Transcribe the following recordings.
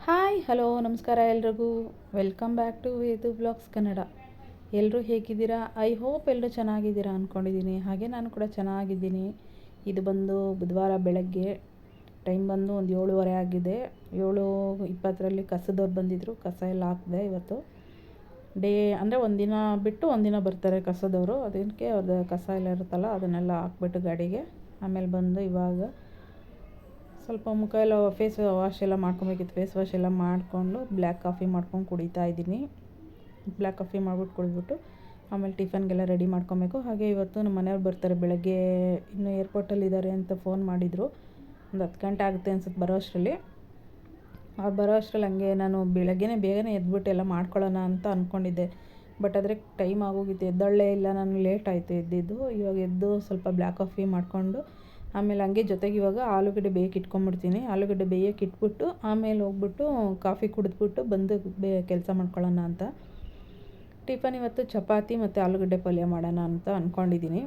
Hi hello ನಮಸ್ಕಾರ ಎಲ್ರಿಗೂ. Welcome back to Vedu vlogs Kannada. ಎಲ್ಲರೂ ಹೇಗಿದ್ದೀರಾ? ಐ ಹೋಪ್ ಎಲ್ಲರೂ ಚೆನ್ನಾಗಿದ್ದೀರಾ ಅಂದ್ಕೊಂಡಿದ್ದೀನಿ. ಹಾಗೆ ನಾನು ಕೂಡ ಚೆನ್ನಾಗಿದ್ದೀನಿ. ಇದು ಬಂದು ಬುಧವಾರ ಬೆಳಗ್ಗೆ, ಟೈಮ್ ಬಂದು ಒಂದು 7:30 ಆಗಿದೆ. 7:20ರಲ್ಲಿ ಕಸದವ್ರು ಬಂದಿದ್ದರು. ಕಸ ಎಲ್ಲ ಹಾಕಿದೆ ಇವತ್ತು. ಅಂದರೆ ಒಂದಿನ ಬಿಟ್ಟು ಒಂದಿನ ಬರ್ತಾರೆ ಕಸದವರು. ಅದಕ್ಕೆ ಅವ್ರದ್ದು ಕಸ ಎಲ್ಲ ಇರುತ್ತಲ್ಲ ಅದನ್ನೆಲ್ಲ ಹಾಕ್ಬಿಟ್ಟು ಗಾಡಿಗೆ ಆಮೇಲೆ ಬಂದು ಇವಾಗ ಸ್ವಲ್ಪ ಮುಖ ಎಲ್ಲ ಫೇಸ್ ವಾಶ್ ಎಲ್ಲ ಮಾಡ್ಕೊಬೇಕಿತ್ತು. ಫೇಸ್ ವಾಶ್ ಎಲ್ಲ ಮಾಡಿಕೊಂಡು ಬ್ಲ್ಯಾಕ್ ಕಾಫಿ ಮಾಡ್ಕೊಂಡು ಕುಡಿತಾ ಇದ್ದೀನಿ. ಬ್ಲ್ಯಾಕ್ ಕಾಫಿ ಮಾಡ್ಬಿಟ್ಟು ಕುಡಿದ್ಬಿಟ್ಟು ಆಮೇಲೆ ಟಿಫನ್ಗೆಲ್ಲ ರೆಡಿ ಮಾಡ್ಕೊಬೇಕು. ಹಾಗೆ ಇವತ್ತು ನಮ್ಮ ಮನೆಯವ್ರು ಬರ್ತಾರೆ. ಬೆಳಗ್ಗೆ ಇನ್ನೂ ಏರ್ಪೋರ್ಟಲ್ಲಿದ್ದಾರೆ ಅಂತ ಫೋನ್ ಮಾಡಿದರು. ಒಂದು 10 ಗಂಟೆ ಆಗುತ್ತೆ ಅನ್ಸುತ್ತೆ ಬರೋ ಅಷ್ಟರಲ್ಲಿ. ಅವ್ರು ಬರೋ ಅಷ್ಟರಲ್ಲಿ ಹಂಗೆ ನಾನು ಬೇಗನೆ ಎದ್ಬಿಟ್ಟು ಎಲ್ಲ ಮಾಡ್ಕೊಳ್ಳೋಣ ಅಂತ ಅಂದ್ಕೊಂಡಿದ್ದೆ. ಬಟ್ ಆದರೆ ಟೈಮ್ ಆಗೋಗಿತ್ತು, ಎದ್ದೊಳ್ಳೆ ಇಲ್ಲ. ನಾನು ಲೇಟ್ ಆಯಿತು ಎದ್ದಿದ್ದು. ಇವಾಗ ಎದ್ದು ಸ್ವಲ್ಪ ಬ್ಲ್ಯಾಕ್ ಕಾಫಿ ಮಾಡಿಕೊಂಡು ಆಮೇಲೆ ಹಂಗೆ ಜೊತೆಗೆ ಇವಾಗ ಆಲೂಗಡ್ಡೆ ಬೇಯಕ್ಕೆ ಇಟ್ಕೊಂಡ್ಬಿಡ್ತೀನಿ. ಆಲೂಗಡ್ಡೆ ಬೇಯಕ್ಕೆ ಇಟ್ಬಿಟ್ಟು ಆಮೇಲೆ ಹೋಗ್ಬಿಟ್ಟು ಕಾಫಿ ಕುಡಿದ್ಬಿಟ್ಟು ಬಂದು ಕೆಲಸ ಮಾಡ್ಕೊಳ್ಳೋಣ ಅಂತ. ಟಿಫನ್ ಇವತ್ತು ಚಪಾತಿ ಮತ್ತು ಆಲೂಗಡ್ಡೆ ಪಲ್ಯ ಮಾಡೋಣ ಅಂತ ಅಂದ್ಕೊಂಡಿದ್ದೀನಿ.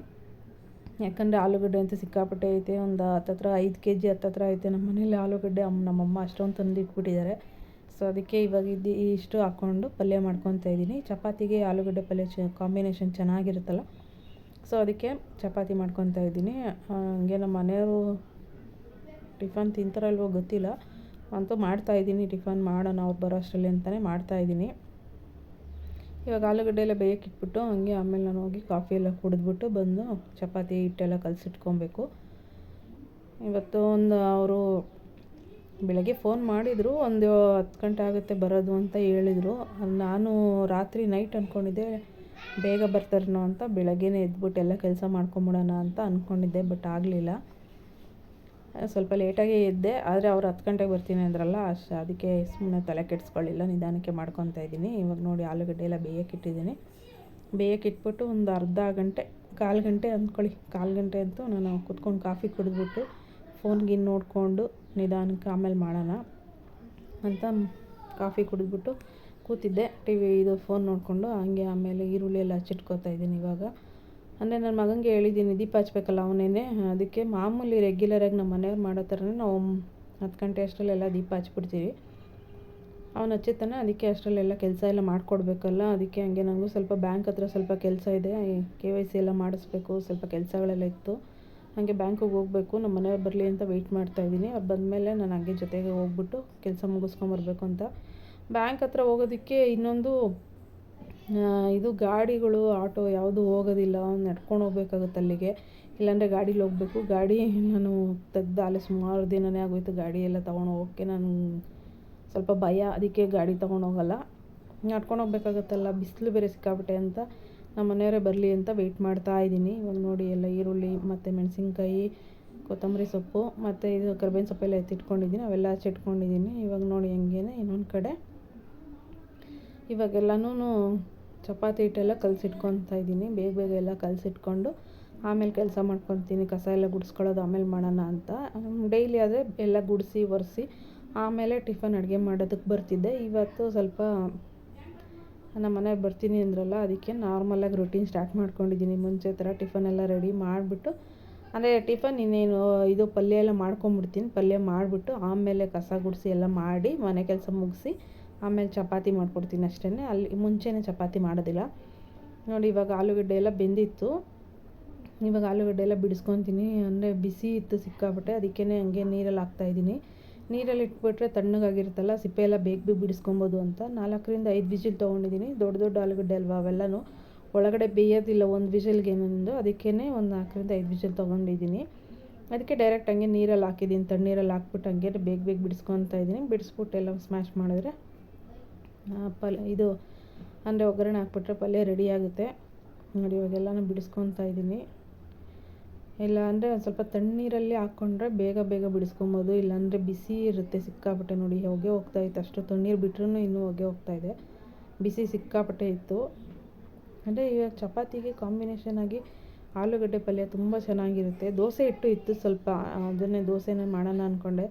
ಯಾಕಂದರೆ ಆಲೂಗಡ್ಡೆ ಅಂತ ಸಿಕ್ಕಾಪಟ್ಟೆ ಐತೆ. ಒಂದು ಹತ್ತತ್ರ 5 kg ಹತ್ತತ್ರ ಐತೆ ನಮ್ಮ ಮನೇಲಿ ಆಲೂಗಡ್ಡೆ. ನಮ್ಮಮ್ಮ ಅಷ್ಟೊಂದು ತಂದು ಇಟ್ಬಿಟ್ಟಿದ್ದಾರೆ. ಸೊ ಅದಕ್ಕೆ ಇವಾಗ ಇಷ್ಟು ಹಾಕ್ಕೊಂಡು ಪಲ್ಯ ಮಾಡ್ಕೊತಾ ಇದ್ದೀನಿ. ಚಪಾತಿಗೆ ಆಲೂಗಡ್ಡೆ ಪಲ್ಯ ಕಾಂಬಿನೇಷನ್ ಚೆನ್ನಾಗಿರುತ್ತಲ್ಲ, ಸೊ ಅದಕ್ಕೆ ಚಪಾತಿ ಮಾಡ್ಕೊತಾ ಇದ್ದೀನಿ. ಹಂಗೆ ನಮ್ಮ ಮನೆಯವರು ಟಿಫನ್ ತಿಂತಾರಲ್ವೋ ಗೊತ್ತಿಲ್ಲ, ಅಂತೂ ಮಾಡ್ತಾಯಿದ್ದೀನಿ. ಟಿಫನ್ ಮಾಡೋಣ ಅವ್ರು ಬರೋ ಅಷ್ಟರಲ್ಲಿ ಅಂತಲೇ ಮಾಡ್ತಾಯಿದ್ದೀನಿ. ಇವಾಗ ಆಲೂಗಡ್ಡೆ ಎಲ್ಲ ಬೇಯಕ್ಕೆ ಇಟ್ಬಿಟ್ಟು ಹಂಗೆ ಆಮೇಲೆ ನಾನು ಹೋಗಿ ಕಾಫಿ ಎಲ್ಲ ಕುಡಿದ್ಬಿಟ್ಟು ಬಂದು ಚಪಾತಿ ಹಿಟ್ಟೆಲ್ಲ ಕಲಸಿಟ್ಕೊಬೇಕು. ಇವತ್ತು ಅವರು ಬೆಳಗ್ಗೆ ಫೋನ್ ಮಾಡಿದರು, ಒಂದು 10 ಗಂಟೆ ಆಗುತ್ತೆ ಬರೋದು ಅಂತ ಹೇಳಿದರು. ನಾನು ರಾತ್ರಿ ನೈಟ್ ಅಂದ್ಕೊಂಡಿದ್ದೆ ಬೇಗ ಬರ್ತಾರೇನೋ ಅಂತ. ಬೆಳಗ್ಗೆನೇ ಎದ್ಬಿಟ್ಟು ಎಲ್ಲ ಕೆಲಸ ಮಾಡ್ಕೊಂಬಿಡೋಣ ಅಂತ ಅಂದ್ಕೊಂಡಿದ್ದೆ, ಬಟ್ ಆಗಲಿಲ್ಲ. ಸ್ವಲ್ಪ ಲೇಟಾಗೇ ಎದ್ದೆ. ಆದರೆ ಅವ್ರು 10 ಗಂಟೆಗೆ ಬರ್ತೀನಿ ಅಂದ್ರಲ್ಲ, ಅದಕ್ಕೆ ಸುಮ್ಮನೆ ತಲೆ ಕೆಡಿಸ್ಕೊಳ್ಳಿಲ್ಲ, ನಿಧಾನಕ್ಕೆ ಮಾಡ್ಕೊತಾ ಇದ್ದೀನಿ. ಇವಾಗ ನೋಡಿ ಆಲೂಗಡ್ಡೆ ಎಲ್ಲ ಬೇಯಕ್ಕಿಟ್ಟಿದ್ದೀನಿ. ಬೇಯಕ್ಕಿಟ್ಬಿಟ್ಟು ಒಂದು ಅರ್ಧ ಗಂಟೆ, 1/4 ಗಂಟೆ ಅಂದ್ಕೊಳ್ಳಿ, 1/4 ಗಂಟೆ ಅಂತೂ ನಾನು ಕುತ್ಕೊಂಡು ಕಾಫಿ ಕುಡಿದ್ಬಿಟ್ಟು ಫೋನ್ಗೆ ನೋಡಿಕೊಂಡು ನಿಧಾನಕ್ಕೆ ಆಮೇಲೆ ಮಾಡೋಣ ಅಂತ ಕಾಫಿ ಕುಡಿದ್ಬಿಟ್ಟು ಕೂತಿದ್ದೆ. ಇದು ಫೋನ್ ನೋಡಿಕೊಂಡು ಹಂಗೆ ಆಮೇಲೆ ಈರುಳ್ಳಿ ಎಲ್ಲ ಹಚ್ಚಿಟ್ಕೋತಾ ಇದ್ದೀನಿ. ಇವಾಗ ಅಂದರೆ ನನ್ನ ಮಗನಿಗೆ ಹೇಳಿದ್ದೀನಿ ದೀಪ ಹಚ್ಬೇಕಲ್ಲ ಅವನೇನೆ. ಅದಕ್ಕೆ ಮಾಮೂಲಿ ರೆಗ್ಯುಲರಾಗಿ ನಮ್ಮ ಮನೆಯವ್ರು ಮಾಡೋ ಥರನೇ ನಾವು 10 ಗಂಟೆ ಅಷ್ಟರಲ್ಲೆಲ್ಲ ದೀಪ ಹಚ್ಬಿಡ್ತೀವಿ. ಅವನು ಹಚ್ಚುತ್ತಾನೆ. ಅದಕ್ಕೆ ಅಷ್ಟರಲ್ಲೆಲ್ಲ ಕೆಲಸ ಎಲ್ಲ ಮಾಡಿಕೊಡ್ಬೇಕಲ್ಲ, ಅದಕ್ಕೆ ಹಂಗೆ ನನಗೂ ಸ್ವಲ್ಪ ಬ್ಯಾಂಕ್ ಹತ್ರ ಸ್ವಲ್ಪ ಕೆಲಸ ಇದೆ. KYC ಎಲ್ಲ ಮಾಡಿಸ್ಬೇಕು, ಸ್ವಲ್ಪ ಕೆಲಸಗಳೆಲ್ಲ ಇತ್ತು. ಹಾಗೆ ಬ್ಯಾಂಕಿಗೆ ಹೋಗಬೇಕು. ನಮ್ಮ ಮನೆಯವ್ರು ಬರಲಿ ಅಂತ ವೆಯ್ಟ್ ಮಾಡ್ತಾಯಿದ್ದೀನಿ. ಅವ್ರು ಬಂದಮೇಲೆ ನಾನು ಹಂಗೆ ಜೊತೆಗೆ ಹೋಗ್ಬಿಟ್ಟು ಕೆಲಸ ಮುಗಿಸ್ಕೊಂಬರ್ಬೇಕು ಅಂತ. ಬ್ಯಾಂಕ್ ಹತ್ರ ಹೋಗೋದಕ್ಕೆ ಇನ್ನೊಂದು ಇದು ಗಾಡಿಗಳು ಆಟೋ ಯಾವುದು ಹೋಗೋದಿಲ್ಲ. ನಡ್ಕೊಂಡು ಹೋಗ್ಬೇಕಾಗುತ್ತೆ ಅಲ್ಲಿಗೆ, ಇಲ್ಲಾಂದರೆ ಗಾಡೀಲಿ ಹೋಗಬೇಕು. ಗಾಡಿ ನಾನು ತೆಗ್ದು ಅಲ್ಲೇ ಸುಮಾರು ದಿನವೇ ಆಗೋಯ್ತು. ಗಾಡಿ ಎಲ್ಲ ತೊಗೊಂಡು ಹೋಗೋಕ್ಕೆ ನಾನು ಸ್ವಲ್ಪ ಭಯ, ಅದಕ್ಕೆ ಗಾಡಿ ತೊಗೊಂಡು ಹೋಗಲ್ಲ. ನಡ್ಕೊಂಡು ಹೋಗ್ಬೇಕಾಗತ್ತಲ್ಲ, ಬಿಸಿಲು ಬೇರೆ ಸಿಕ್ಕಾಬಿಟ್ಟೆ ಅಂತ ನಮ್ಮ ಮನೆಯವರೇ ಬರಲಿ ಅಂತ ವೆಯ್ಟ್ ಮಾಡ್ತಾ ಇದ್ದೀನಿ. ಇವಾಗ ನೋಡಿ ಎಲ್ಲ ಈರುಳ್ಳಿ ಮತ್ತು ಮೆಣಸಿನ್ಕಾಯಿ, ಕೊತ್ತಂಬರಿ ಸೊಪ್ಪು ಮತ್ತು ಇದು ಕರ್ಬೇವಿನ ಸೊಪ್ಪೆಲ್ಲ ಎತ್ತಿಟ್ಕೊಂಡಿದ್ದೀನಿ, ಅವೆಲ್ಲ ಹಚ್ಚಿಟ್ಕೊಂಡಿದ್ದೀನಿ. ಇವಾಗ ನೋಡಿ ಹಂಗೇನೆ ಇನ್ನೊಂದು ಕಡೆ ಇವಾಗೆಲ್ಲನೂ ಚಪಾತಿ ಹಿಟ್ಟೆಲ್ಲ ಕಲಸಿಟ್ಕೊತಾ ಇದ್ದೀನಿ. ಬೇಗ ಎಲ್ಲ ಕಲಸಿಟ್ಕೊಂಡು ಆಮೇಲೆ ಕೆಲಸ ಮಾಡ್ಕೊತೀನಿ. ಕಸ ಎಲ್ಲ ಗುಡಿಸ್ಕೊಳ್ಳೋದು ಆಮೇಲೆ ಮಾಡೋಣ ಅಂತ. ಡೈಲಿ ಆದರೆ ಎಲ್ಲ ಗುಡಿಸಿ ಒರೆಸಿ ಆಮೇಲೆ ಟಿಫನ್ ಅಡುಗೆ ಮಾಡೋದಕ್ಕೆ ಬರ್ತಿದ್ದೆ. ಇವತ್ತು ಸ್ವಲ್ಪ ನಮ್ಮ ಮನೆಗೆ ಬರ್ತೀನಿ ಅಂದ್ರಲ್ಲ, ಅದಕ್ಕೆ ನಾರ್ಮಲಾಗಿ ರೊಟೀನ್ ಸ್ಟಾರ್ಟ್ ಮಾಡ್ಕೊಂಡಿದ್ದೀನಿ. ಮುಂಚೆ ಥರ ಟಿಫನ್ ಎಲ್ಲ ರೆಡಿ ಮಾಡಿಬಿಟ್ಟು, ಅಂದರೆ ಟಿಫನ್ ಇನ್ನೇನು ಇದು ಪಲ್ಯ ಎಲ್ಲ ಮಾಡ್ಕೊಂಬಿಡ್ತೀನಿ. ಪಲ್ಯ ಮಾಡಿಬಿಟ್ಟು ಆಮೇಲೆ ಕಸ ಗುಡಿಸಿ ಎಲ್ಲ ಮಾಡಿ ಮನೆ ಕೆಲಸ ಮುಗಿಸಿ ಆಮೇಲೆ ಚಪಾತಿ ಮಾಡ್ಕೊಡ್ತೀನಿ ಅಷ್ಟೇ. ಅಲ್ಲಿ ಮುಂಚೆನೇ ಚಪಾತಿ ಮಾಡೋದಿಲ್ಲ. ನೋಡಿ ಇವಾಗ ಆಲೂಗಡ್ಡೆ ಎಲ್ಲ ಬೆಂದಿತ್ತು. ಇವಾಗ ಆಲೂಗಡ್ಡೆ ಎಲ್ಲ ಬಿಡಿಸ್ಕೊತೀನಿ. ಅಂದರೆ ಬಿಸಿ ಇತ್ತು ಸಿಕ್ಕಾಬಿಟ್ಟೆ, ಅದಕ್ಕೇ ಹಂಗೆ ನೀರಲ್ಲಿ ಹಾಕ್ತಾಯಿದ್ದೀನಿ. ನೀರಲ್ಲಿ ಇಟ್ಬಿಟ್ರೆ ತಣ್ಣಗಾಗಿರುತ್ತಲ್ಲ, ಸಿಪ್ಪೆ ಎಲ್ಲ ಬೇಗ ಬಿಡಿಸ್ಕೊಬೋದು ಅಂತ 4ರಿಂದ 5 ವಿಜಿಲ್ ತೊಗೊಂಡಿದ್ದೀನಿ. ದೊಡ್ಡ ಆಲೂಗಡ್ಡೆ ಅಲ್ವಾ, ಅವೆಲ್ಲನೂ ಒಳಗಡೆ ಬೇಯೋದಿಲ್ಲ ಒಂದು ವಿಜಿಲ್ಗೆ ನಂದು. ಅದಕ್ಕೇ ಒಂದು 4ರಿಂದ 5 ವಿಜಿಲ್ ತೊಗೊಂಡಿದ್ದೀನಿ. ಅದಕ್ಕೆ ಡೈರೆಕ್ಟ್ ಹಂಗೆ ನೀರಲ್ಲಿ ಹಾಕಿದ್ದೀನಿ. ತಣ್ಣೀರಲ್ಲಿ ಹಾಕ್ಬಿಟ್ಟು ಹಂಗೆ ಬೇಗ ಬಿಡಿಸ್ಕೊತಾ ಇದ್ದೀನಿ. ಬಿಡಿಸ್ಬಿಟ್ಟು ಎಲ್ಲ ಸ್ಮ್ಯಾಶ್ ಮಾಡಿದ್ರೆ ಇದು ಅಂದರೆ ಒಗ್ಗರಣೆ ಹಾಕ್ಬಿಟ್ರೆ ಪಲ್ಯ ರೆಡಿ ಆಗುತ್ತೆ. ನೋಡಿ ಇವಾಗೆಲ್ಲನೂ ಬಿಡಿಸ್ಕೊತಾ ಇದ್ದೀನಿ. ಇಲ್ಲ ಅಂದರೆ ಒಂದು ಸ್ವಲ್ಪ ತಣ್ಣೀರಲ್ಲಿ ಹಾಕ್ಕೊಂಡ್ರೆ ಬೇಗ ಬಿಡಿಸ್ಕೊಬೋದು. ಇಲ್ಲಾಂದರೆ ಬಿಸಿ ಇರುತ್ತೆ ಸಿಕ್ಕಾಪಟ್ಟೆ. ನೋಡಿ ಹೊಗೆ ಹೋಗ್ತಾಯಿತ್ತು, ಅಷ್ಟು ತಣ್ಣೀರು ಬಿಟ್ರೂ ಇನ್ನೂ ಹೊಗೆ ಹೋಗ್ತಾಯಿದೆ. ಬಿಸಿ ಸಿಕ್ಕಾಪಟ್ಟೆ ಇತ್ತು. ಅಂದರೆ ಇವಾಗ ಚಪಾತಿಗೆ ಕಾಂಬಿನೇಷನ್ ಆಗಿ ಆಲೂಗಡ್ಡೆ ಪಲ್ಯ ತುಂಬ ಚೆನ್ನಾಗಿರುತ್ತೆ. ದೋಸೆ ಹಿಟ್ಟು ಇತ್ತು ಸ್ವಲ್ಪ, ಅದನ್ನೇ ದೋಸೆನೇ ಮಾಡೋಣ ಅಂದ್ಕೊಂಡೆ.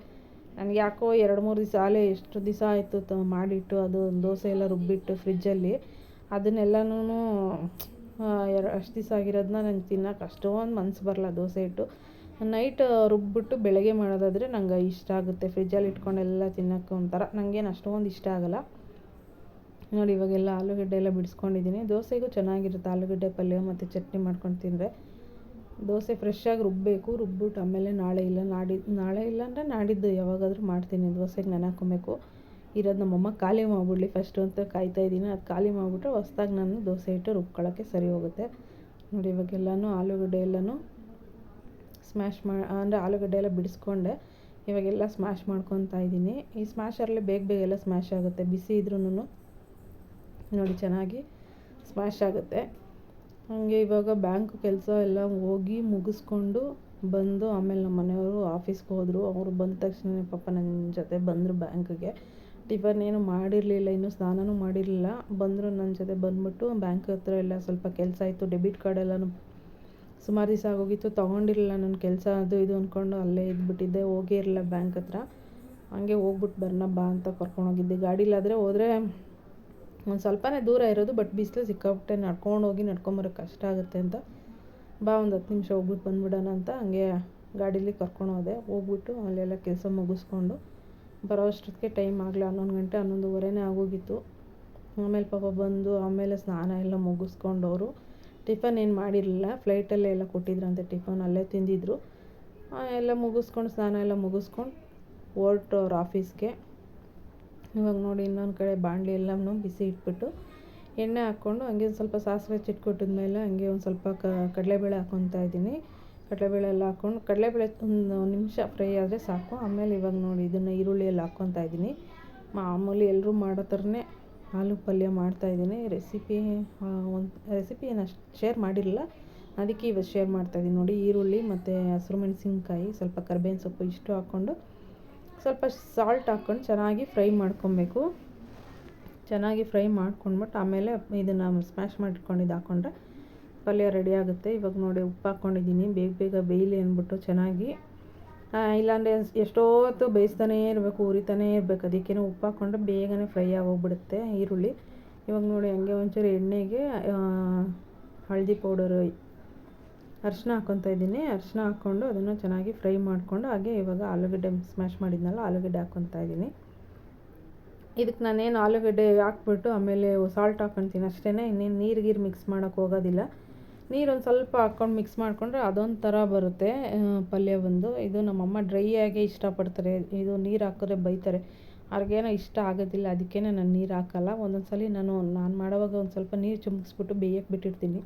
ನನಗೆ ಯಾಕೋ 2-3 ದಿವಸ ಎಷ್ಟು ದಿವಸ ಆಯಿತು ಮಾಡಿಟ್ಟು, ಅದು ದೋಸೆ ಎಲ್ಲ ರುಬ್ಬಿಟ್ಟು ಫ್ರಿಜ್ಜಲ್ಲಿ, ಅದನ್ನೆಲ್ಲನೂ ಅಷ್ಟು ದಿವಸ ಆಗಿರೋದನ್ನ ನಂಗೆ ತಿನ್ನೋಕೆ ಅಷ್ಟೊಂದು ಮನಸ್ಸು ಬರಲ್ಲ ದೋಸೆ ಹಿಟ್ಟು. ನೈಟ್ ರುಬ್ಬಿಟ್ಟು ಬೆಳಗ್ಗೆ ಮಾಡೋದಾದರೆ ನಂಗೆ ಇಷ್ಟ ಆಗುತ್ತೆ. ಫ್ರಿಜ್ಜಲ್ಲಿ ಇಟ್ಕೊಂಡೆಲ್ಲ ತಿನ್ನೋಕ್ಕೆ ಒಂಥರ ನನಗೇನು ಅಷ್ಟೊಂದು ಇಷ್ಟ ಆಗೋಲ್ಲ. ನೋಡಿ ಇವಾಗೆಲ್ಲ ಆಲೂಗಡ್ಡೆ ಎಲ್ಲ ಬಿಡಿಸ್ಕೊಂಡಿದ್ದೀನಿ. ದೋಸೆಗೂ ಚೆನ್ನಾಗಿರುತ್ತೆ ಆಲೂಗಡ್ಡೆ ಪಲ್ಯ ಮತ್ತು ಚಟ್ನಿ ಮಾಡ್ಕೊಂಡು ತಿಂದರೆ. ದೋಸೆ ಫ್ರೆಶ್ಶಾಗಿ ರುಬ್ಬಬೇಕು. ರುಬ್ಬಿಟ್ಟು ಆಮೇಲೆ ನಾಳೆ ಇಲ್ಲ ಅಂದರೆ ನಾಡಿದ್ದು ಯಾವಾಗಾದರೂ ಮಾಡ್ತೀನಿ. ದೋಸೆಗೆ ನೆನೆ ಹಾಕ್ಕೊಬೇಕು. ಇರೋದು ನಮ್ಮಮ್ಮ ಖಾಲಿ ಮಾಡಿಬಿಡ್ಲಿ ಫಸ್ಟು ಅಂತ ಕಾಯ್ತಾಯಿದ್ದೀನಿ. ಅದು ಖಾಲಿ ಮಾಡಿಬಿಟ್ರೆ ಹೊಸ್ದಾಗಿ ನಾನು ದೋಸೆ ಇಟ್ಟು ರುಬ್ಕೊಳ್ಳೋಕ್ಕೆ ಸರಿ ಹೋಗುತ್ತೆ. ನೋಡಿ ಇವಾಗೆಲ್ಲನೂ ಆಲೂಗಡ್ಡೆ ಎಲ್ಲನೂ ಅಂದರೆ ಆಲೂಗಡ್ಡೆ ಎಲ್ಲ ಬಿಡಿಸ್ಕೊಂಡೆ. ಇವಾಗೆಲ್ಲ ಸ್ಮ್ಯಾಶ್ ಮಾಡ್ಕೊತಾ ಇದ್ದೀನಿ. ಈ ಸ್ಮ್ಯಾಶರಲ್ಲಿ ಬೇಗ ಎಲ್ಲ ಸ್ಮ್ಯಾಶ್ ಆಗುತ್ತೆ. ಬಿಸಿ ಇದ್ರೂ ನೋಡಿ ಚೆನ್ನಾಗಿ ಸ್ಮ್ಯಾಶ್ ಆಗುತ್ತೆ. ಹಾಗೆ ಇವಾಗ ಬ್ಯಾಂಕು ಕೆಲಸ ಎಲ್ಲ ಹೋಗಿ ಮುಗಿಸ್ಕೊಂಡು ಬಂದು ಆಮೇಲೆ ನಮ್ಮ ಮನೆಯವರು ಆಫೀಸ್ಗೆ ಹೋದರು. ಅವರು ಬಂದ ತಕ್ಷಣ ಪಾಪ ನನ್ನ ಜೊತೆ ಬಂದರು ಬ್ಯಾಂಕಿಗೆ. ಟಿಫನ್ ಏನು ಮಾಡಿರಲಿಲ್ಲ, ಇನ್ನೂ ಸ್ನಾನನೂ ಮಾಡಿರಲಿಲ್ಲ. ಬಂದರು ನನ್ನ ಜೊತೆ ಬಂದುಬಿಟ್ಟು ಬ್ಯಾಂಕ್ ಹತ್ರ ಎಲ್ಲ ಸ್ವಲ್ಪ ಕೆಲಸ ಇತ್ತು. ಡೆಬಿಟ್ ಕಾರ್ಡ್ ಎಲ್ಲನೂ ಸುಮಾರು ದಿವಸ ಆಗೋಗಿತ್ತು, ತೊಗೊಂಡಿರಲಿಲ್ಲ. ನನ್ನ ಕೆಲಸ ಅದು ಇದು ಅಂದ್ಕೊಂಡು ಅಲ್ಲೇ ಇದ್ಬಿಟ್ಟಿದ್ದೆ, ಹೋಗೇ ಇರಲಿಲ್ಲ ಬ್ಯಾಂಕ್ ಹತ್ರ. ಹಾಗೆ ಹೋಗ್ಬಿಟ್ಟು ಬರೋಣ ಬಾ ಅಂತ ಕರ್ಕೊಂಡೋಗಿದ್ದೆ. ಗಾಡೀಲಾದರೆ ಹೋದರೆ ಒಂದು ಸ್ವಲ್ಪನೇ ದೂರ ಇರೋದು, ಬಟ್ ಬಿಸಿಲು ಸಿಕ್ಕಾಬಿಟ್ಟೆ ನಡ್ಕೊಂಬರೋಕ್ಕೆ ಕಷ್ಟ ಆಗುತ್ತೆ ಅಂತ ಬಾ ಒಂದು 10 ನಿಮಿಷ ಹೋಗ್ಬಿಟ್ಟು ಬಂದುಬಿಡೋಣ ಅಂತ ಹಂಗೆ ಗಾಡೀಲಿ ಕರ್ಕೊಂಡೋದೆ. ಹೋಗ್ಬಿಟ್ಟು ಅಲ್ಲೆಲ್ಲ ಕೆಲಸ ಮುಗಿಸ್ಕೊಂಡು ಬರೋ ಅಷ್ಟೊತ್ತಿಗೆ ಟೈಮ್ ಆಗಲಿ 11 ಗಂಟೆ 11:15 ಆಗೋಗಿತ್ತು. ಆಮೇಲೆ ಪಾಪ ಬಂದು ಆಮೇಲೆ ಸ್ನಾನ ಎಲ್ಲ ಮುಗಿಸ್ಕೊಂಡು ಅವರು ಟಿಫನ್ ಏನು ಮಾಡಿರಲಿಲ್ಲ, ಫ್ಲೈಟಲ್ಲೇ ಎಲ್ಲ ಕೊಟ್ಟಿದ್ರಂತೆ ಟಿಫನ್, ಅಲ್ಲೇ ತಿಂದಿದ್ರು. ಎಲ್ಲ ಮುಗಿಸ್ಕೊಂಡು ಸ್ನಾನ ಎಲ್ಲ ಮುಗಿಸ್ಕೊಂಡು ಹೊರಟು ಅವ್ರ ಆಫೀಸ್ಗೆ. ಇವಾಗ ನೋಡಿ ಇನ್ನೊಂದು ಕಡೆ ಬಾಣಲಿ ಎಲ್ಲನೂ ಬಿಸಿ ಇಟ್ಬಿಟ್ಟು ಎಣ್ಣೆ ಹಾಕ್ಕೊಂಡು ಹಂಗೆ ಒಂದು ಸ್ವಲ್ಪ ಸಾಸಿವೆ ಚಿಟ್ಕೊಟ್ಟಿದ್ಮೇಲೆ ಹಂಗೆ ಒಂದು ಸ್ವಲ್ಪ ಕಡಲೆಬೇಳೆ ಹಾಕ್ಕೊತಾ ಇದ್ದೀನಿ. ಕಡಲೆಬೇಳೆ ಎಲ್ಲ ಹಾಕ್ಕೊಂಡು ಕಡಲೆಬೇಳೆ ಒಂದು ನಿಮಿಷ ಫ್ರೈ ಆದರೆ ಸಾಕು. ಆಮೇಲೆ ಇವಾಗ ನೋಡಿ ಇದನ್ನು ಈರುಳ್ಳಿ ಎಲ್ಲ ಹಾಕ್ಕೊತಾ ಇದ್ದೀನಿ. ಮಾಮೂಲಿ ಎಲ್ಲರೂ ಮಾಡೋ ಥರನೇ ಆಲೂ ಪಲ್ಯ ಮಾಡ್ತಾಯಿದ್ದೀನಿ. ರೆಸಿಪಿ ಏನು ಅಷ್ಟು ಶೇರ್ ಮಾಡಿರಲಿಲ್ಲ, ಅದಕ್ಕೆ ಇವತ್ತು ಶೇರ್ ಮಾಡ್ತಾಯಿದ್ದೀನಿ. ನೋಡಿ ಈರುಳ್ಳಿ ಮತ್ತು ಹಸಿರು ಮೆಣಸಿನ್ಕಾಯಿ, ಸ್ವಲ್ಪ ಕರಿಬೇವಿನ ಸೊಪ್ಪು ಇಷ್ಟು ಹಾಕ್ಕೊಂಡು ಸ್ವಲ್ಪ ಸಾಲ್ಟ್ ಹಾಕ್ಕೊಂಡು ಚೆನ್ನಾಗಿ ಫ್ರೈ ಮಾಡ್ಕೊಬೇಕು. ಚೆನ್ನಾಗಿ ಫ್ರೈ ಮಾಡ್ಕೊಂಡ್ಬಿಟ್ಟು ಆಮೇಲೆ ಇದನ್ನು ಸ್ಮ್ಯಾಶ್ ಮಾಡಿಟ್ಕೊಂಡಿದ್ದು ಹಾಕ್ಕೊಂಡ್ರೆ ಪಲ್ಯ ರೆಡಿ ಆಗುತ್ತೆ. ಇವಾಗ ನೋಡಿ ಉಪ್ಪು ಹಾಕ್ಕೊಂಡಿದ್ದೀನಿ, ಬೇಗ ಬೇಯಲಿ ಅಂದ್ಬಿಟ್ಟು ಚೆನ್ನಾಗಿ. ಇಲ್ಲಾಂದರೆ ಎಷ್ಟೊತ್ತು ಬೇಯಿಸ್ತಾನೇ ಇರಬೇಕು, ಉರಿತಾನೇ ಇರಬೇಕು. ಅದಕ್ಕೇ ಉಪ್ಪು ಹಾಕ್ಕೊಂಡ್ರೆ ಬೇಗನೆ ಫ್ರೈ ಆಗೋಗ್ಬಿಡುತ್ತೆ ಈರುಳ್ಳಿ. ಇವಾಗ ನೋಡಿ ಹಂಗೆ ಒಂಚೂರು ಎಣ್ಣೆಗೆ ಹಳದಿ ಪೌಡರು, ಅರಿಶಿನ ಹಾಕ್ಕೊತಾ ಇದ್ದೀನಿ. ಅರಿಶಿನ ಹಾಕ್ಕೊಂಡು ಅದನ್ನು ಚೆನ್ನಾಗಿ ಫ್ರೈ ಮಾಡಿಕೊಂಡು ಹಾಗೆ ಇವಾಗ ಆಲೂಗಡ್ಡೆ ಸ್ಮ್ಯಾಶ್ ಮಾಡಿದ್ನಲ್ಲ ಆಲೂಗಡ್ಡೆ ಹಾಕ್ಕೊತಾ ಇದ್ದೀನಿ. ಇದಕ್ಕೆ ನಾನೇನು ಆಲೂಗಡ್ಡೆ ಹಾಕ್ಬಿಟ್ಟು ಆಮೇಲೆ ಸಾಲ್ಟ್ ಹಾಕ್ಕೊತೀನಿ ಅಷ್ಟೇ. ಇನ್ನೇನು ನೀರು ಮಿಕ್ಸ್ ಮಾಡೋಕ್ಕೆ ಹೋಗೋದಿಲ್ಲ. ನೀರೊಂದು ಸ್ವಲ್ಪ ಹಾಕ್ಕೊಂಡು ಮಿಕ್ಸ್ ಮಾಡಿಕೊಂಡ್ರೆ ಅದೊಂಥರ ಬರುತ್ತೆ ಪಲ್ಯ ಬಂದು. ಇದು ನಮ್ಮಮ್ಮ ಡ್ರೈ ಆಗೇ ಇಷ್ಟಪಡ್ತಾರೆ. ಇದು ನೀರು ಹಾಕಿದ್ರೆ ಬೈತಾರೆ, ಅವ್ರಿಗೇನೋ ಇಷ್ಟ ಆಗೋದಿಲ್ಲ. ಅದಕ್ಕೇ ನಾನು ನೀರು ಹಾಕಲ್ಲ. ಒಂದೊಂದು ಸಲ ನಾನು ಮಾಡೋವಾಗ ಒಂದು ಸ್ವಲ್ಪ ನೀರು ಚಿಮ್ಮಿಸ್ಬಿಟ್ಟು ಬೇಯಕ್ಕೆ ಬಿಟ್ಟಿರ್ತೀನಿ.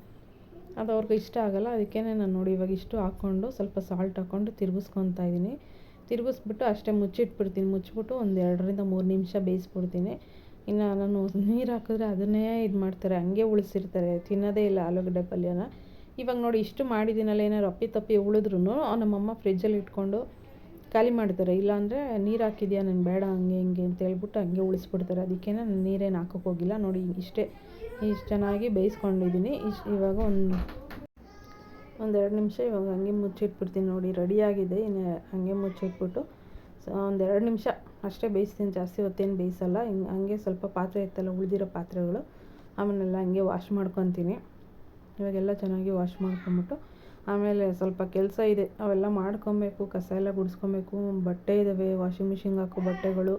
ಅದು ಅವ್ರಿಗೆ ಇಷ್ಟ ಆಗೋಲ್ಲ. ಅದಕ್ಕೇ ನಾನು ನೋಡಿ ಇವಾಗ ಇಷ್ಟು ಹಾಕ್ಕೊಂಡು ಸ್ವಲ್ಪ ಸಾಲ್ಟ್ ಹಾಕ್ಕೊಂಡು ತಿರುಗಿಸ್ಕೊತಾ ಇದ್ದೀನಿ. ತಿರುಗಿಸ್ಬಿಟ್ಟು ಅಷ್ಟೇ ಮುಚ್ಚಿಟ್ಬಿಡ್ತೀನಿ. ಮುಚ್ಚಿಬಿಟ್ಟು ಒಂದು 2ರಿಂದ 3 ನಿಮಿಷ ಬೇಯಿಸ್ಬಿಡ್ತೀನಿ. ಇನ್ನು ನಾನು ನೀರು ಹಾಕಿದ್ರೆ ಅದನ್ನೇ ಇದು ಮಾಡ್ತಾರೆ, ಹಂಗೆ ಉಳಿಸಿರ್ತಾರೆ, ತಿನ್ನೋದೇ ಇಲ್ಲ ಆಲೂಗಡ್ಡೆ ಪಲ್ಯನ. ಇವಾಗ ನೋಡಿ ಇಷ್ಟು ಮಾಡಿದ್ದೀನಲ್ಲ, ಏನಾದ್ರು ಅಪ್ಪಿ ಉಳಿದ್ರೂ ನಮ್ಮಮ್ಮ ಫ್ರಿಜ್ಜಲ್ಲಿ ಇಟ್ಕೊಂಡು ಖಾಲಿ ಮಾಡ್ತಾರೆ. ಇಲ್ಲಾಂದರೆ ನೀರು ಹಾಕಿದ್ಯಾ ನಾನು ಬೇಡ ಹಂಗೆ ಹಿಂಗೆ ಅಂತ ಹೇಳ್ಬಿಟ್ಟು ಹಂಗೆ ಉಳಿಸ್ಬಿಡ್ತಾರೆ. ಅದಕ್ಕೇ ನಾನು ನೀರೇನು ಹಾಕೋಕ್ಕೆ ಹೋಗಿಲ್ಲ. ನೋಡಿ ಇಷ್ಟು ಚೆನ್ನಾಗಿ ಬೇಯಿಸ್ಕೊಂಡಿದ್ದೀನಿ. ಇವಾಗ ಒಂದು 2 ನಿಮಿಷ ಇವಾಗ ಹಂಗೆ ಮುಚ್ಚಿಟ್ಬಿಡ್ತೀನಿ. ನೋಡಿ ರೆಡಿಯಾಗಿದೆ. ಇನ್ನು ಹಂಗೆ ಮುಚ್ಚಿಟ್ಬಿಟ್ಟು ಒಂದು 2 ನಿಮಿಷ ಅಷ್ಟೇ ಬೇಯಿಸ್ತೀನಿ, ಜಾಸ್ತಿ ಹೊತ್ತೇನು ಬೇಯಿಸಲ್ಲ. ಹಂಗೆ ಸ್ವಲ್ಪ ಪಾತ್ರೆ ಇತ್ತಲ್ಲ, ಉಳಿದಿರೋ ಪಾತ್ರೆಗಳು ಅವನ್ನೆಲ್ಲ ಹಂಗೆ ವಾಶ್ ಮಾಡ್ಕೊತೀನಿ. ಇವಾಗೆಲ್ಲ ಚೆನ್ನಾಗಿ ವಾಶ್ ಮಾಡ್ಕೊಂಬಿಟ್ಟು ಆಮೇಲೆ ಸ್ವಲ್ಪ ಕೆಲಸ ಇದೆ, ಅವೆಲ್ಲ ಮಾಡ್ಕೊಬೇಕು. ಕಸ ಎಲ್ಲ ಗುಡಿಸ್ಕೊಬೇಕು. ಬಟ್ಟೆ ಇದ್ದಾವೆ, ವಾಷಿಂಗ್ ಮಿಷಿನ್ಗೆ ಹಾಕೋ ಬಟ್ಟೆಗಳು,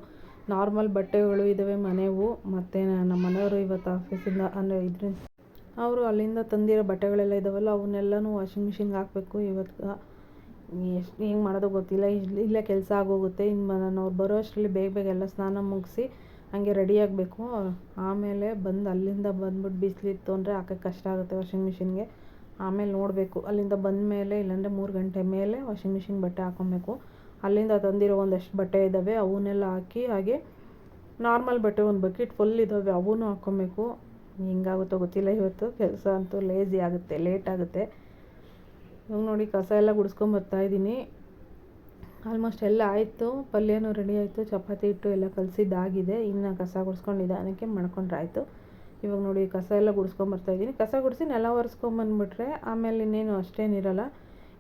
ನಾರ್ಮಲ್ ಬಟ್ಟೆಗಳು ಇದ್ದಾವೆ ಮನೆವು. ಮತ್ತು ನಮ್ಮ ಮನೆಯವರು ಇವತ್ತು ಆಫೀಸಿಂದ ಅಂದರೆ ಇದರಿಂದ ಅವರು ಅಲ್ಲಿಂದ ತಂದಿರೋ ಬಟ್ಟೆಗಳೆಲ್ಲ ಇದ್ದಾವಲ್ಲ, ಅವನ್ನೆಲ್ಲನೂ ವಾಷಿಂಗ್ ಮಿಷಿನ್ಗೆ ಹಾಕಬೇಕು. ಇವತ್ತು ಎಷ್ಟು ಹೆಂಗೆ ಮಾಡೋದು ಗೊತ್ತಿಲ್ಲ. ಇಲ್ಲೇ ಕೆಲಸ ಆಗೋಗುತ್ತೆ. ಇನ್ನು ನಾನು ಅವ್ರು ಬರೋ ಅಷ್ಟರಲ್ಲಿ ಬೇಗ ಎಲ್ಲ ಸ್ನಾನ ಮುಗಿಸಿ ಹಾಗೆ ರೆಡಿ ಆಗಬೇಕು. ಆಮೇಲೆ ಅಲ್ಲಿಂದ ಬಂದ್ಬಿಟ್ಟು ಬಿಸಿಲಿತ್ತು ಅಂದರೆ ಹಾಕೋಕ್ಕೆ ಕಷ್ಟ ಆಗುತ್ತೆ ವಾಷಿಂಗ್ ಮಿಷಿನ್ಗೆ. ಆಮೇಲೆ ನೋಡಬೇಕು, ಅಲ್ಲಿಂದ ಬಂದ ಮೇಲೆ ಇಲ್ಲಾಂದರೆ 3 ಗಂಟೆ ಮೇಲೆ ವಾಷಿಂಗ್ ಮಿಷಿನ್ ಬಟ್ಟೆ ಹಾಕ್ಕೊಬೇಕು. ಅಲ್ಲಿಂದ ತಂದಿರೋ ಒಂದಷ್ಟು ಬಟ್ಟೆ ಇದ್ದಾವೆ, ಅವನ್ನೆಲ್ಲ ಹಾಕಿ ಹಾಗೆ ನಾರ್ಮಲ್ ಬಟ್ಟೆ ಒಂದು ಬಕೆಟ್ ಫುಲ್ ಇದ್ದಾವೆ, ಅವನ್ನೂ ಹಾಕ್ಕೊಬೇಕು. ಹೆಂಗಾಗುತ್ತೋ ಗೊತ್ತಿಲ್ಲ. ಇವತ್ತು ಕೆಲಸ ಅಂತೂ ಲೇಸಿ ಆಗುತ್ತೆ, ಲೇಟ್ ಆಗುತ್ತೆ. ಇವಾಗ ನೋಡಿ ಕಸ ಎಲ್ಲ ಗುಡಿಸ್ಕೊಂಬರ್ತಾಯಿದ್ದೀನಿ. ಆಲ್ಮೋಸ್ಟ್ ಎಲ್ಲ ಆಯಿತು. ಪಲ್ಯನೂ ರೆಡಿ ಆಯಿತು, ಚಪಾತಿ ಹಿಟ್ಟು ಎಲ್ಲ ಕಲಸಿದ್ದಾಗಿದೆ. ಇನ್ನು ಕಸ ಗುಡಿಸ್ಕೊಂಡು ನಿಧಾನಕ್ಕೆ ಮಾಡ್ಕೊಂಡ್ರೆ ಆಯಿತು. ಇವಾಗ ನೋಡಿ ಕಸ ಎಲ್ಲ ಗುಡಿಸ್ಕೊಂಬರ್ತಾಯಿದ್ದೀನಿ. ಕಸ ಗುಡಿಸಿ ನೆಲ ಒರೆಸ್ಕೊಂಬಂದ್ಬಿಟ್ರೆ ಆಮೇಲೆ ಇನ್ನೇನು ಅಷ್ಟೇನಿರಲ್ಲ.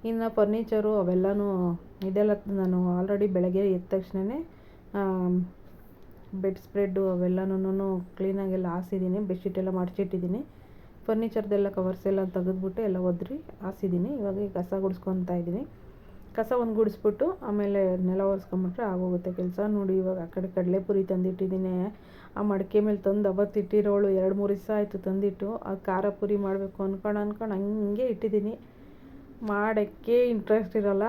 ಇನ್ನು ಫರ್ನಿಚರು ಅವೆಲ್ಲನೂ ಇದೆಲ್ಲ ನಾನು ಆಲ್ರೆಡಿ ಬೆಳಗ್ಗೆ ಎದ್ದ ತಕ್ಷಣವೇ ಬೆಡ್ ಸ್ಪ್ರೆಡ್ಡು ಅವೆಲ್ಲನೂ ಕ್ಲೀನಾಗೆಲ್ಲ ಹಾಸಿದ್ದೀನಿ. ಬೆಡ್ಶೀಟೆಲ್ಲ ಮಡಚಿಟ್ಟಿದ್ದೀನಿ. ಫರ್ನಿಚರ್ದೆಲ್ಲ ಕವರ್ಸ್ ಎಲ್ಲ ತೆಗೆದ್ಬಿಟ್ಟು ಎಲ್ಲ ಒದ್ರಿ ಹಾಸಿದ್ದೀನಿ. ಇವಾಗ ಕಸ ಗುಡಿಸ್ಕೊತಾ ಇದ್ದೀನಿ. ಕಸ ಒಂದು ಗುಡಿಸ್ಬಿಟ್ಟು ಆಮೇಲೆ ನೆಲ ಒರೆಸ್ಕೊಂಬಿಟ್ರೆ ಆಗೋಗುತ್ತೆ ಕೆಲಸ. ನೋಡಿ ಇವಾಗ ಆ ಕಡೆ ಕಡಲೆಪುರಿ ತಂದಿಟ್ಟಿದ್ದೀನಿ. ಆ ಮಡಿಕೆ ಮೇಲೆ ತಂದು ಅವತ್ತಿಟ್ಟಿರೋಳು 2-3 ದಿವಸ ಆಯಿತು ತಂದಿಟ್ಟು. ಆ ಖಾರ ಪುರಿ ಮಾಡಬೇಕು ಅಂದ್ಕೊಂಡು ಹಂಗೆ ಇಟ್ಟಿದ್ದೀನಿ. ಮಾಡೋಕ್ಕೆ ಇಂಟ್ರೆಸ್ಟ್ ಇರೋಲ್ಲ.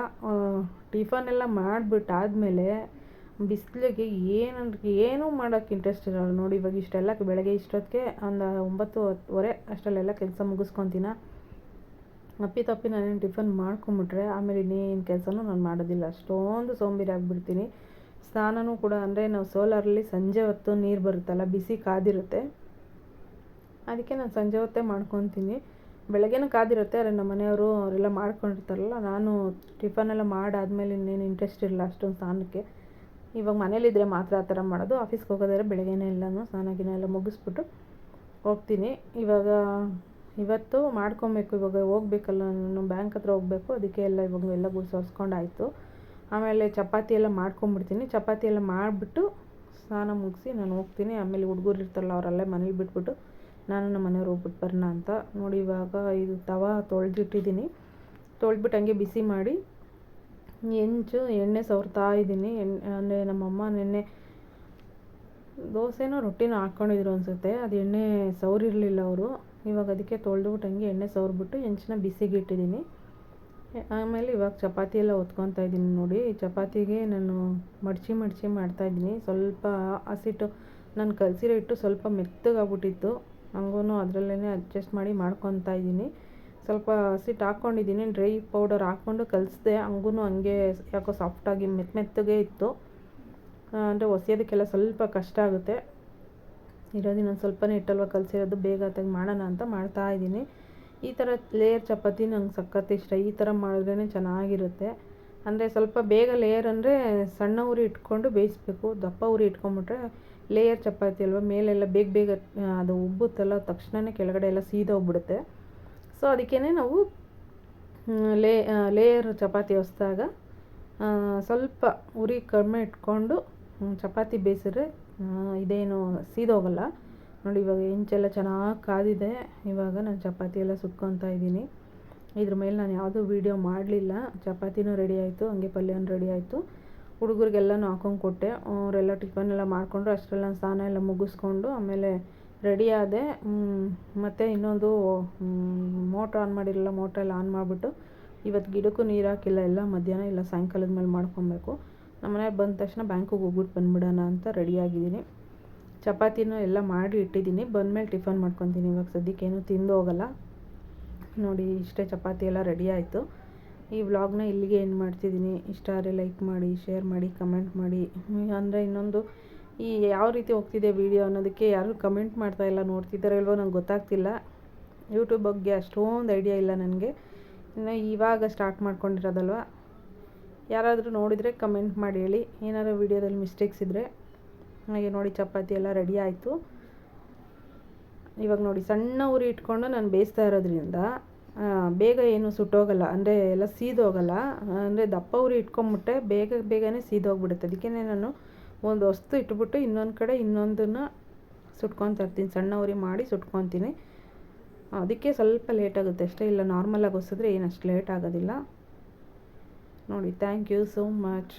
ಟಿಫನ್ ಎಲ್ಲ ಮಾಡಿಬಿಟ್ಟು ಆದಮೇಲೆ ಬಿಸಿಲಿಗೆ ಏನೂ ಮಾಡೋಕ್ಕೆ ಇಂಟ್ರೆಸ್ಟ್ ಇರೋಲ್ಲ. ನೋಡಿ ಇವಾಗ ಇಷ್ಟೆಲ್ಲ ಬೆಳಗ್ಗೆ ಇಷ್ಟೊತ್ತಿಗೆ ಒಂದು 9:10 ಅಷ್ಟರಲ್ಲೆಲ್ಲ ಕೆಲಸ ಮುಗಿಸ್ಕೊತೀನಿ. ಅಪ್ಪಿತಪ್ಪಿ ನಾನೇನು ಟಿಫನ್ ಮಾಡ್ಕೊಂಬಿಟ್ರೆ ಆಮೇಲೆ ಇನ್ನೇನು ಕೆಲಸನೂ ನಾನು ಮಾಡೋದಿಲ್ಲ. ಅಷ್ಟೊಂದು ಸೋಂಬೇರಿ ಆಗಿಬಿಡ್ತೀನಿ. ಸ್ನಾನನೂ ಕೂಡ ಅಂದರೆ ನಾವು ಸೋಲಾರಲ್ಲಿ ಸಂಜೆ ಹೊತ್ತು ನೀರು ಬರುತ್ತಲ್ಲ, ಬಿಸಿ ಕಾದಿರುತ್ತೆ, ಅದಕ್ಕೆ ನಾನು ಸಂಜೆ ಹೊತ್ತೇ ಮಾಡ್ಕೊತೀನಿ. ಬೆಳಗ್ಗೆನೂ ಕಾದಿರುತ್ತೆ, ಆದರೆ ನಮ್ಮ ಮನೆಯವರು ಅವರೆಲ್ಲ ಮಾಡ್ಕೊಂಡಿರ್ತಾರಲ್ಲ, ನಾನು ಟಿಫನೆಲ್ಲ ಮಾಡಾದ್ಮೇಲೆ ಇನ್ನೇನು ಇಂಟ್ರೆಸ್ಟ್ ಇರಲ್ಲ ಅಷ್ಟೊಂದು ಸ್ನಾನಕ್ಕೆ. ಇವಾಗ ಮನೇಲಿದ್ದರೆ ಮಾತ್ರ ಆ ಥರ ಮಾಡೋದು. ಆಫೀಸ್ಗೆ ಹೋಗೋದಾದ್ರೆ ಬೆಳಗ್ಗೆನೇ ಎಲ್ಲನೂ ಸ್ನಾನ ಗಿನ ಎಲ್ಲ ಮುಗಿಸ್ಬಿಟ್ಟು ಹೋಗ್ತೀನಿ. ಇವತ್ತು ಮಾಡ್ಕೊಬೇಕು. ಇವಾಗ ಹೋಗ್ಬೇಕಲ್ಲ, ನಾನು ಬ್ಯಾಂಕ್ ಹತ್ರ ಹೋಗಬೇಕು. ಅದಕ್ಕೆ ಇವಾಗ ಎಲ್ಲ ಗುಡಿಸೊರ್ಸ್ಕೊಂಡಾಯಿತು. ಆಮೇಲೆ ಚಪಾತಿ ಎಲ್ಲ ಮಾಡ್ಕೊಂಬಿಡ್ತೀನಿ. ಚಪಾತಿ ಎಲ್ಲ ಮಾಡಿಬಿಟ್ಟು ಸ್ನಾನ ಮುಗಿಸಿ ನಾನು ಹೋಗ್ತೀನಿ. ಆಮೇಲೆ ಹುಡುಗರು ಇರ್ತಾರಲ್ಲ, ಅವರಲ್ಲೇ ಮನೇಲಿ ಬಿಟ್ಬಿಟ್ಟು ನಾನು ನಮ್ಮ ಮನೆಯವ್ರು ಹೋಗ್ಬಿಟ್ಟು ಬರೋಣ ಅಂತ. ನೋಡಿ ಇವಾಗ ಇದು ತವಾ ತೊಳೆದಿಟ್ಟಿದ್ದೀನಿ. ತೊಳೆದ್ಬಿಟ್ಟು ಹಂಗೆ ಬಿಸಿ ಮಾಡಿ ಎಣ್ಣೆ ಸವರ್ತಾ ಇದ್ದೀನಿ. ಅಂದರೆ ನಮ್ಮಮ್ಮ ನೆನ್ನೆ ದೋಸೆನೋ ರೊಟ್ಟಿನೋ ಹಾಕ್ಕೊಂಡಿದ್ರು ಅನಿಸುತ್ತೆ. ಅದು ಎಣ್ಣೆ ಸವರಿರಲಿಲ್ಲ ಅವರು. ಇವಾಗ ಅದಕ್ಕೆ ತೊಳೆದ್ಬಿಟ್ಟು ಹಂಗೆ ಎಣ್ಣೆ ಸವರ್ಬಿಟ್ಟು ಹೆಂಚನ್ನ ಬಿಸಿಗೆ ಇಟ್ಟಿದ್ದೀನಿ. ಆಮೇಲೆ ಇವಾಗ ಚಪಾತಿ ಎಲ್ಲ ಒತ್ಕೊತಾ ಇದ್ದೀನಿ. ನೋಡಿ ಚಪಾತಿಗೆ ನಾನು ಮಡಚಿ ಮಾಡ್ತಾಯಿದ್ದೀನಿ. ಸ್ವಲ್ಪ ಹಸಿಟ್ಟು ನಾನು ಕಲಸಿರೋ ಹಿಟ್ಟು ಸ್ವಲ್ಪ ಮೆತ್ತಗಾಗ್ಬಿಟ್ಟಿತ್ತು. ಹಂಗೂ ಅದರಲ್ಲೇ ಅಡ್ಜಸ್ಟ್ ಮಾಡಿ ಮಾಡ್ಕೊತಾ ಇದ್ದೀನಿ. ಸ್ವಲ್ಪ ಹಸಿಟ್ಟು ಹಾಕ್ಕೊಂಡಿದ್ದೀನಿ. ಡ್ರೈ ಪೌಡರ್ ಹಾಕ್ಕೊಂಡು ಕಲಿಸ್ದೆ. ಹಂಗೆ ಯಾಕೋ ಸಾಫ್ಟಾಗಿ ಮೆತ್ತಗೆ ಇತ್ತು. ಅಂದರೆ ಒಸೆಯೋದಕ್ಕೆಲ್ಲ ಸ್ವಲ್ಪ ಕಷ್ಟ ಆಗುತ್ತೆ. ಇರೋದು ಇನ್ನೊಂದು ಸ್ವಲ್ಪನೇ ಹಿಟ್ಟಲ್ವ ಕಲಸಿರೋದು, ಬೇಗ ತೆಗೆದು ಮಾಡೋಣ ಅಂತ ಮಾಡ್ತಾಯಿದ್ದೀನಿ. ಈ ಥರ ಲೇಯರ್ ಚಪಾತಿ ನಂಗೆ ಸಖತ್ ಇಷ್ಟ. ಈ ಥರ ಮಾಡಿದ್ರೇ ಚೆನ್ನಾಗಿರುತ್ತೆ. ಅಂದರೆ ಸ್ವಲ್ಪ ಬೇಗ ಲೇಯರ್ ಅಂದರೆ ಸಣ್ಣ ಉರಿ ಇಟ್ಕೊಂಡು ಬೇಯಿಸ್ಬೇಕು. ದಪ್ಪ ಉರಿ ಇಟ್ಕೊಂಬಿಟ್ರೆ ಲೇಯರ್ ಚಪಾತಿ ಅಲ್ವ, ಮೇಲೆಲ್ಲ ಬೇಗ ಅದು ಉಬ್ಬುತ್ತಲ್ಲ, ತಕ್ಷಣವೇ ಕೆಳಗಡೆ ಎಲ್ಲ ಸೀದೋಗ್ಬಿಡುತ್ತೆ. ಸೊ ಅದಕ್ಕೇ ನಾವು ಲೇಯರ್ ಚಪಾತಿ ಹೊಸ್ದಾಗ ಸ್ವಲ್ಪ ಉರಿ ಕಡಿಮೆ ಇಟ್ಕೊಂಡು ಚಪಾತಿ ಬೇಯಿಸಿದ್ರೆ ಇದೇನು ಸೀದೋಗಲ್ಲ. ನೋಡಿ ಇವಾಗ ಹೆಂಚೆಲ್ಲ ಚೆನ್ನಾಗಿ ಕಾದಿದೆ. ಇವಾಗ ನಾನು ಚಪಾತಿ ಎಲ್ಲ ಸುಟ್ಕೊತಾ ಇದ್ದೀನಿ. ಇದ್ರ ಮೇಲೆ ನಾನು ಯಾವುದೂ ವೀಡಿಯೋ ಮಾಡಲಿಲ್ಲ. ಚಪಾತಿನೂ ರೆಡಿ ಆಯಿತು, ಹಂಗೆ ಪಲ್ಯನೂ ರೆಡಿ ಆಯಿತು. ಹುಡುಗರಿಗೆಲ್ಲನೂ ಹಾಕೊಂಡು ಕೊಟ್ಟೆ. ಅವರೆಲ್ಲ ಟಿಫನ್ ಎಲ್ಲ ಮಾಡಿಕೊಂಡ್ರು. ಅಷ್ಟರಲ್ಲಿ ನಾನು ಸ್ನಾನ ಎಲ್ಲ ಮುಗಿಸ್ಕೊಂಡು ಆಮೇಲೆ ರೆಡಿ ಆದೆ. ಮತ್ತು ಇನ್ನೊಂದು ಮೋಟ್ರ್ ಆನ್ ಮಾಡಿರಲಿಲ್ಲ, ಮೋಟ್ರೆಲ್ಲ ಆನ್ ಮಾಡಿಬಿಟ್ಟು ಇವತ್ತು ಗಿಡಕ್ಕೂ ನೀರು ಹಾಕಿಲ್ಲ. ಎಲ್ಲ ಮಧ್ಯಾಹ್ನ ಇಲ್ಲ ಸಾಯಂಕಾಲದ ಮೇಲೆ ಮಾಡ್ಕೊಬೇಕು. ನಮ್ಮ ಮನೆಯವ್ರು ಬಂದ ತಕ್ಷಣ ಬ್ಯಾಂಕಿಗೆ ಹೋಗ್ಬಿಟ್ಟು ಬಂದುಬಿಡೋಣ ಅಂತ ರೆಡಿಯಾಗಿದ್ದೀನಿ. ಚಪಾತಿನೂ ಎಲ್ಲ ಮಾಡಿ ಇಟ್ಟಿದ್ದೀನಿ. ಬಂದಮೇಲೆ ಟಿಫನ್ ಮಾಡ್ಕೊತೀನಿ. ಇವಾಗ ಸದ್ಯಕ್ಕೇನು ತಿಂದು ಹೋಗಲ್ಲ. ನೋಡಿ ಇಷ್ಟೇ, ಚಪಾತಿ ಎಲ್ಲ ರೆಡಿ ಆಯಿತು. ಈ ವ್ಲಾಗ್ನ ಇಲ್ಲಿಗೆ ಎಂಡ್ ಮಾಡ್ತಿದ್ದೀನಿ. ಇಷ್ಟ ಆದರೆ ಲೈಕ್ ಮಾಡಿ, ಶೇರ್ ಮಾಡಿ, ಕಮೆಂಟ್ ಮಾಡಿ. ಅಂದರೆ ಇನ್ನೊಂದು, ಈ ಯಾವ ರೀತಿ ಹೋಗ್ತಿದೆ ವೀಡಿಯೋ ಅನ್ನೋದಕ್ಕೆ ಯಾರೂ ಕಮೆಂಟ್ ಮಾಡ್ತಾಯಿಲ್ಲ. ನೋಡ್ತಿದ್ದಾರೋ ಇಲ್ವೋ ನಂಗೆ ಗೊತ್ತಾಗ್ತಿಲ್ಲ. ಯೂಟ್ಯೂಬ್ ಬಗ್ಗೆ ಅಷ್ಟೊಂದು ಐಡಿಯಾ ಇಲ್ಲ ನನಗೆ. ಇನ್ನು ಇವಾಗ ಸ್ಟಾರ್ಟ್ ಮಾಡ್ಕೊಂಡಿರೋದಲ್ವ. ಯಾರಾದರೂ ನೋಡಿದರೆ ಕಮೆಂಟ್ ಮಾಡಿ ಹೇಳಿ, ಏನಾದರೂ ವೀಡಿಯೋದಲ್ಲಿ ಮಿಸ್ಟೇಕ್ಸ್ ಇದ್ದರೆ. ಹಾಗೆ ನೋಡಿ ಚಪಾತಿ ಎಲ್ಲ ರೆಡಿ ಆಯಿತು. ಇವಾಗ ನೋಡಿ ಸಣ್ಣ ಉರಿ ಇಟ್ಕೊಂಡು ನಾನು ಬೇಯಿಸ್ತಾ ಇರೋದ್ರಿಂದ ಬೇಗ ಏನು ಸುಟ್ಟೋಗಲ್ಲ, ಅಂದರೆ ಎಲ್ಲ ಸೀದೋಗಲ್ಲ. ಅಂದರೆ ದಪ್ಪ ಉರಿ ಇಟ್ಕೊಂಬಿಟ್ಟೆ ಬೇಗನೆ ಸೀದೋಗ್ಬಿಡುತ್ತೆ. ಅದಕ್ಕೆ ನಾನು ಒಂದು ವಸ್ತು ಇಟ್ಬಿಟ್ಟು ಇನ್ನೊಂದು ಕಡೆ ಇನ್ನೊಂದನ್ನು ಸುಟ್ಕೊತಾ ಇರ್ತೀನಿ. ಸಣ್ಣ ಉರಿ ಮಾಡಿ ಸುಟ್ಕೊತೀನಿ. ಅದಕ್ಕೆ ಸ್ವಲ್ಪ ಲೇಟಾಗುತ್ತೆ ಅಷ್ಟೇ. ಇಲ್ಲ ನಾರ್ಮಲಾಗಿ ಹೊಸಿದ್ರೆ ಏನು ಅಷ್ಟು ಲೇಟ್ ಆಗೋದಿಲ್ಲ. ನೋಡಿ, ಥ್ಯಾಂಕ್ ಯು ಸೋ ಮಚ್.